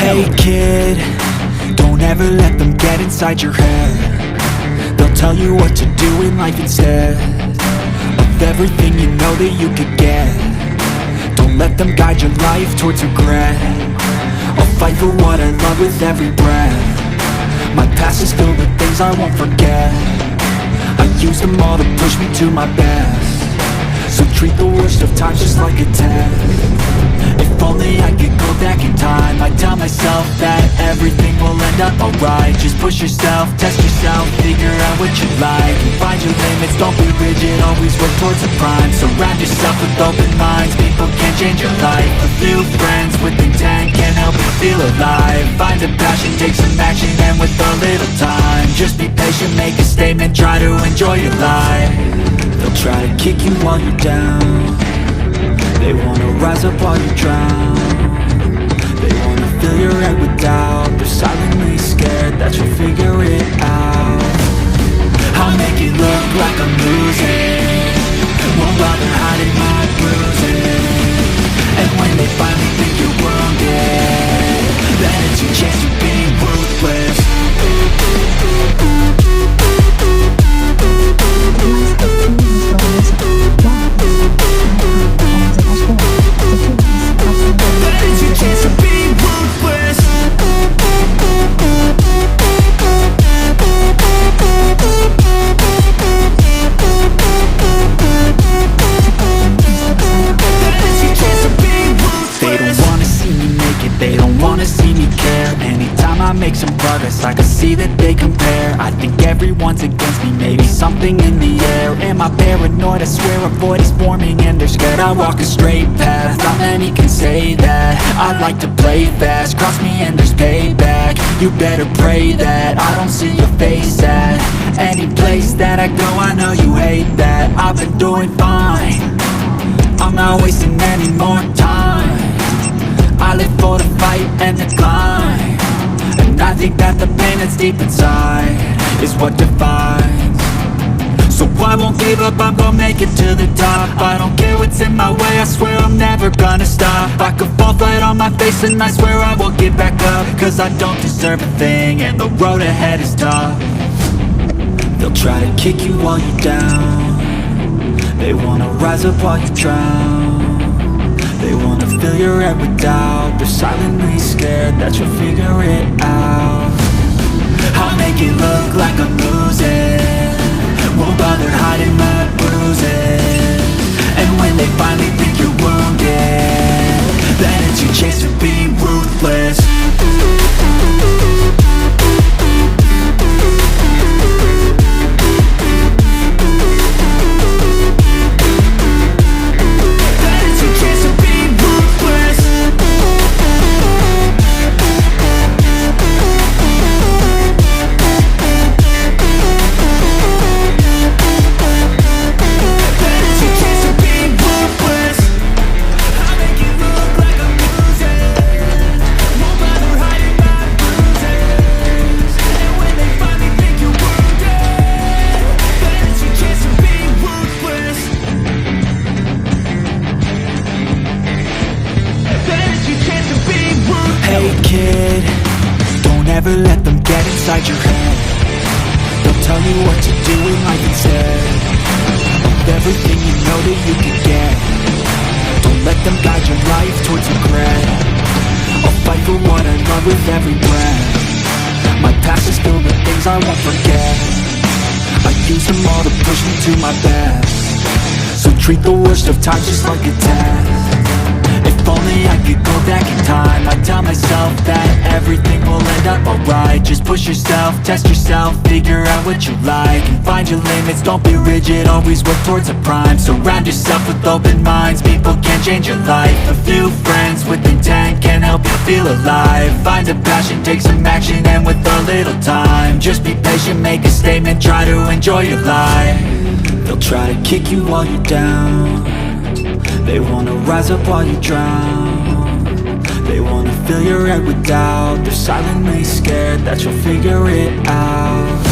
Hey kid, don't ever let them get inside your head. They'll tell you what to do in life instead of everything you know that you could get. Don't let them guide your life towards regret. I'll fight for what I love with every breath. My past is filled with things I won't forget. I use them all to push me to my best. So treat the worst of times just like a test. If only I could go back in time, I'd tell myself that everything will end up alright. Just push yourself, test yourself, figure out what you like, and find your limits, don't be rigid, always work towards the prime. Surround yourself with open minds, people can change your life. A few friends with intent can help you feel alive. Find a passion, take some action, and with a little time, just be patient, make a statement, try to enjoy your life. They'll try to kick you while you're down. They wanna rise up while you drown. They wanna fill your head with doubt. They're silently scared that you'll figure it out. I'll make it look like I'm losing, won't bother hiding my bruises. And when they finally think you're wounded, then it's your chance to be ruthless. They don't wanna see me care. Anytime I make some progress, I can see that they compare. I think everyone's against me, maybe something in the air. Am I paranoid? I swear a void is forming and they're scared I walk a straight path. Not many can say that. I like to play fast, cross me and there's payback. You better pray that I don't see your face at any place that I go. I know you hate that. I've been doing fine, I'm not wasting any more time. I live for the fight and the climb, and I think that the pain that's deep inside is what defines. So I won't give up, I'm gonna make it to the top. I don't care what's in my way, I swear I'm never gonna stop. I could fall flat on my face and I swear I won't get back up, cause I don't deserve a thing and the road ahead is tough. They'll try to kick you while you're down. They wanna rise up while you drown. They wanna fill your head with doubt. They're silently scared that you'll figure it out. I'll make it look like I'm losing, won't bother hiding my bruises. And when they finally think you're wounded, then it's your chance to be ruthless. Hey kid, don't ever let them get inside your head. They'll tell you what to do in life instead of everything you know that you could get. Don't let them guide your life towards regret. I'll fight for what I love with every breath. My past is filled with things I won't forget. I use them all to push me to my best. So treat the worst of times just like a test. If only I could go back in time, I'd tell myself that everything will end up alright. Just push yourself, test yourself, figure out what you like, and find your limits, don't be rigid, always work towards a prime. Surround yourself with open minds, people can change your life. A few friends with intent can help you feel alive. Find a passion, take some action, and with a little time, just be patient, make a statement, try to enjoy your life. They'll try to kick you while you're down. They wanna rise up while you drown. They wanna fill your head with doubt. They're silently scared that you'll figure it out.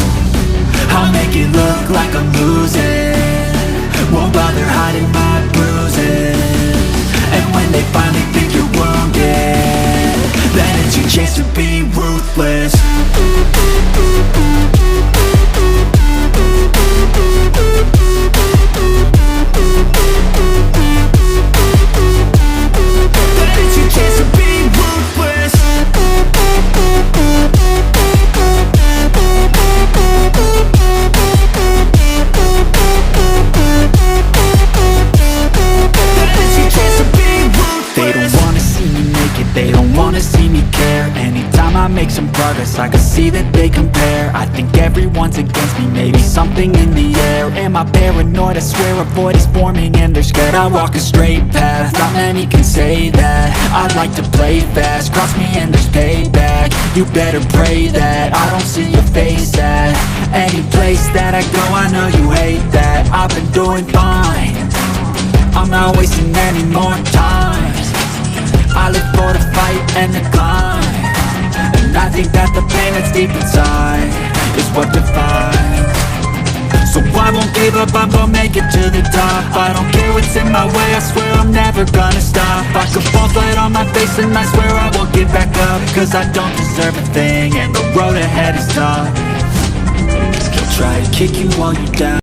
I'll make it look like I'm losing, won't bother hiding my bruises. And when they finally think you're wounded, then it's your chance make some progress, I can see that they compare. I think everyone's against me, maybe something in the air. Am I paranoid? I swear a void is forming and they're scared. I walk a straight path, not many can say that. I'd like to play fast, cross me and there's payback. You better pray that I don't see your face at any place that I go. I know you hate that. I've been doing fine, I'm not wasting any more time. I live for the fight and the climb, and I think that the pain that's deep inside is what defines. So I won't give up, I'm gonna make it to the top. I don't care what's in my way, I swear I'm never gonna stop. I could fall flat on my face and I swear I won't get back up, cause I don't deserve a thing and the road ahead is tough. They'll try to kick you while you're down.